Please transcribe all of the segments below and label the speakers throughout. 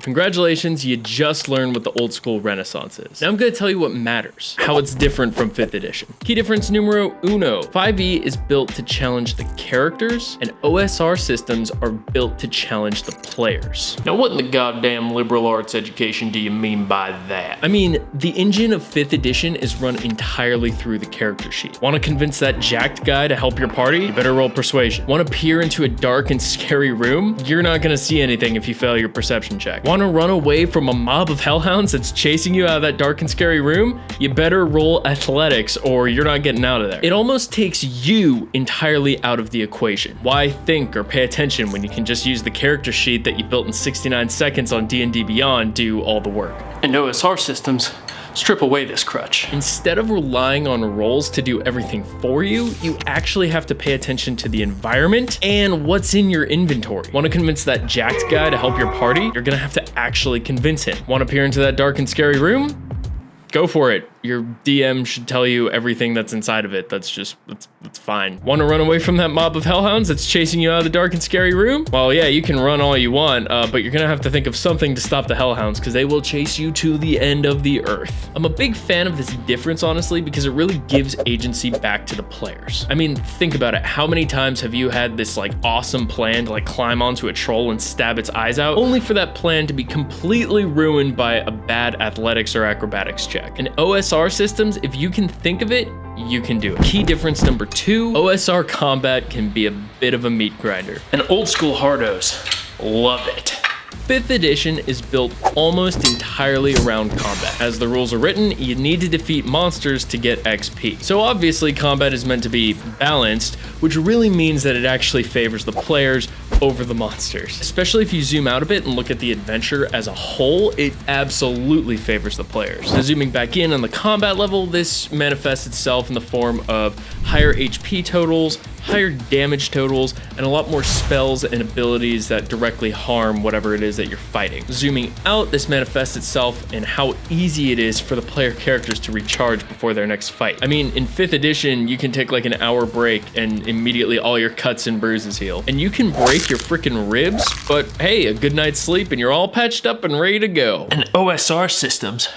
Speaker 1: Congratulations, you just learned what the old school Renaissance is. Now I'm gonna tell you what matters, how it's different from 5th edition. Key difference numero uno. 5e is built to challenge the characters, and OSR systems are built to challenge the players. Now what in the goddamn liberal arts education do you mean by that? I mean, the engine of 5th edition is run entirely through the character sheet. Want to convince that jacked guy to help your party? You better roll persuasion. Want to peer into a dark and scary room? You're not gonna see anything if you fail your perception check. Want to run away from a mob of hellhounds that's chasing you out of that dark and scary room? You better roll athletics or you're not getting out of there. It almost takes you entirely out of the equation. Why think or pay attention when you can just use the character sheet that you built in 69 seconds on D&D Beyond do all the work?
Speaker 2: And OSR systems strip away this crutch.
Speaker 1: Instead of relying on rolls to do everything for you, you actually have to pay attention to the environment and what's in your inventory. Want to convince that jacked guy to help your party? You're gonna have to actually convince him. Want to peer into that dark and scary room? Go for it. Your DM should tell you everything that's inside of it. That's fine. Want to run away from that mob of hellhounds that's chasing you out of the dark and scary room? Well, yeah, you can run all you want, but you're gonna have to think of something to stop the hellhounds because they will chase you to the end of the earth. I'm a big fan of this difference, honestly, because it really gives agency back to the players. I mean, think about it. How many times have you had this like awesome plan to like climb onto a troll and stab its eyes out, only for that plan to be completely ruined by a bad athletics or acrobatics check? In OSR systems, if you can think of it, you can do it. Key difference number 2, OSR combat can be a bit of a meat grinder.
Speaker 2: And old school hardos love it.
Speaker 1: 5th edition is built almost entirely around combat. As the rules are written, you need to defeat monsters to get XP. So obviously combat is meant to be balanced, which really means that it actually favors the players over the monsters. Especially if you zoom out a bit and look at the adventure as a whole, it absolutely favors the players. Now, zooming back in on the combat level, this manifests itself in the form of higher HP totals, higher damage totals, and a lot more spells and abilities that directly harm whatever it is that you're fighting. Zooming out, this manifests itself in how easy it is for the player characters to recharge before their next fight. I mean, in 5th edition, you can take like an hour break and immediately all your cuts and bruises heal. And you can break your freaking ribs, but hey, a good night's sleep and you're all patched up and ready to go.
Speaker 2: And OSR systems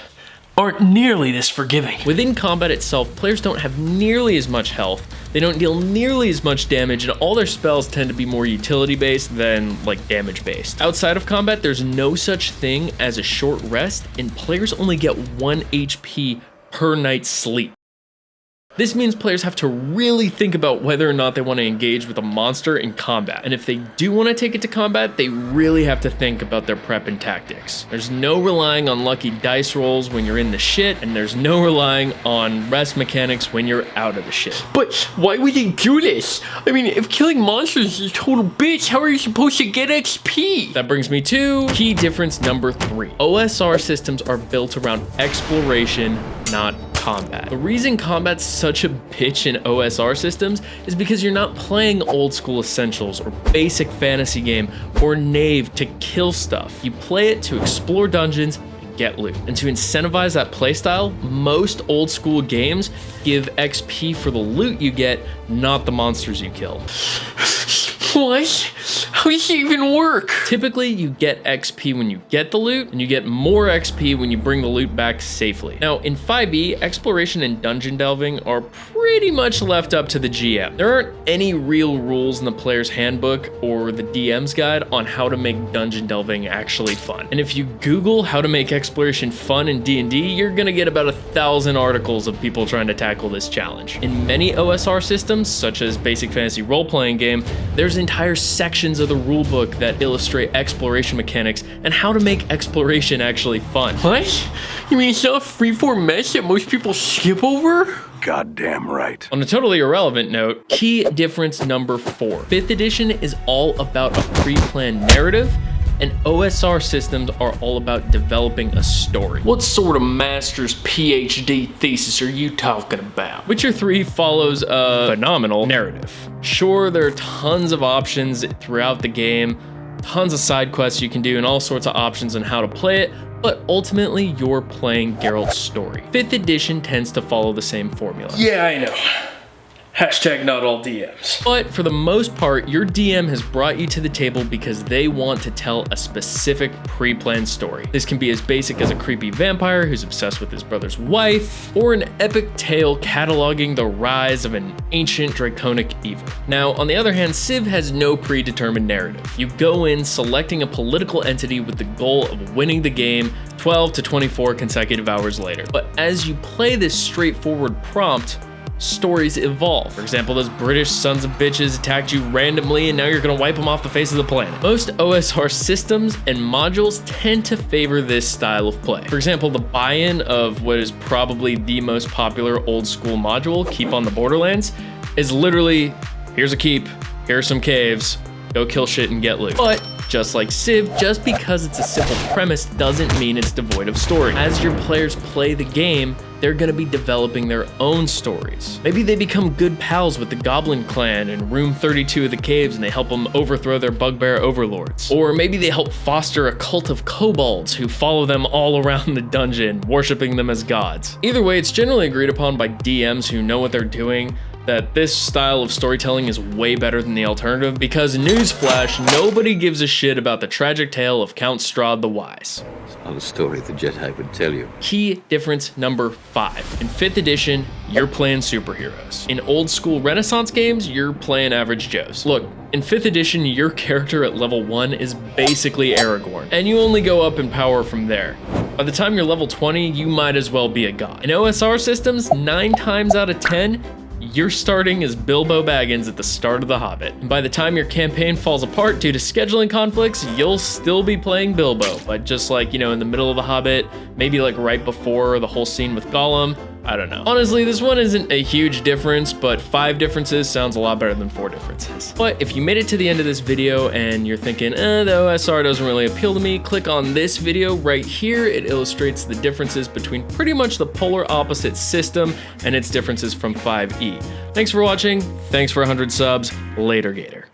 Speaker 2: aren't nearly this forgiving.
Speaker 1: Within combat itself, players don't have nearly as much health, they don't deal nearly as much damage, and all their spells tend to be more utility-based than like damage-based. Outside of combat, there's no such thing as a short rest, and players only get 1 HP per night's sleep. This means players have to really think about whether or not they want to engage with a monster in combat. And if they do want to take it to combat, they really have to think about their prep and tactics. There's no relying on lucky dice rolls when you're in the shit, and there's no relying on rest mechanics when you're out of the shit.
Speaker 2: But why would they do this? I mean, if killing monsters is a total bitch, how are you supposed to get XP?
Speaker 1: That brings me to key difference number 3. OSR systems are built around exploration, not combat. The reason combat's such a bitch in OSR systems is because you're not playing old school essentials or basic fantasy game or Knave to kill stuff. You play it to explore dungeons and get loot. And to incentivize that playstyle, most old school games give XP for the loot you get, not the monsters you kill.
Speaker 2: What? How does it even work?
Speaker 1: Typically, you get XP when you get the loot, and you get more XP when you bring the loot back safely. Now, in 5e, exploration and dungeon delving are pretty much left up to the GM. There aren't any real rules in the player's handbook or the DM's guide on how to make dungeon delving actually fun. And if you Google how to make exploration fun in D&D, you're gonna get about 1,000 articles of people trying to tackle this challenge. In many OSR systems, such as basic fantasy role-playing game, there's entire sections of the rulebook that illustrate exploration mechanics and how to make exploration actually fun.
Speaker 2: What? You mean it's not a freeform mess that most people skip over?
Speaker 3: Goddamn right.
Speaker 1: On a totally irrelevant note, key difference number 4. 5th edition is all about a pre-planned narrative, and OSR systems are all about developing a story.
Speaker 2: What sort of master's PhD thesis are you talking about?
Speaker 1: Witcher 3 follows a phenomenal narrative. Sure, there are tons of options throughout the game, tons of side quests you can do, and all sorts of options on how to play it, but ultimately you're playing Geralt's story. 5th edition tends to follow the same formula.
Speaker 2: Yeah, I know.
Speaker 1: Hashtag not all DMs. But for the most part, your DM has brought you to the table because they want to tell a specific pre-planned story. This can be as basic as a creepy vampire who's obsessed with his brother's wife, or an epic tale cataloging the rise of an ancient draconic evil. Now, on the other hand, Civ has no predetermined narrative. You go in selecting a political entity with the goal of winning the game 12 to 24 consecutive hours later. But as you play this straightforward prompt, stories evolve. For example, those British sons of bitches attacked you randomly and now you're gonna wipe them off the face of the planet. Most OSR systems and modules tend to favor this style of play. For example, the buy-in of what is probably the most popular old school module, Keep on the Borderlands, is literally, here's a keep, here are some caves, go kill shit and get loot. But just like Civ, just because it's a simple premise doesn't mean it's devoid of story. As your players play the game, they're gonna be developing their own stories. Maybe they become good pals with the Goblin Clan in room 32 of the caves and they help them overthrow their bugbear overlords. Or maybe they help foster a cult of kobolds who follow them all around the dungeon, worshiping them as gods. Either way, it's generally agreed upon by DMs who know what they're doing that this style of storytelling is way better than the alternative because, newsflash, nobody gives a shit about the tragic tale of Count Strahd the Wise.
Speaker 3: It's not a story the Jedi would tell you.
Speaker 1: Key difference number 5. In 5th edition, you're playing superheroes. In old school Renaissance games, you're playing average Joes. Look, in 5th edition, your character at level 1 is basically Aragorn, and you only go up in power from there. By the time you're level 20, you might as well be a god. In OSR systems, 9 times out of 10, you're starting as Bilbo Baggins at the start of The Hobbit. And by the time your campaign falls apart due to scheduling conflicts, you'll still be playing Bilbo, but just like, you know, in the middle of The Hobbit, maybe like right before the whole scene with Gollum. I don't know. Honestly, this one isn't a huge difference, but 5 differences sounds a lot better than 4 differences. But if you made it to the end of this video and you're thinking, the OSR doesn't really appeal to me, click on this video right here. It illustrates the differences between pretty much the polar opposite system and its differences from 5e. Thanks for watching. Thanks for 100 subs. Later, Gator.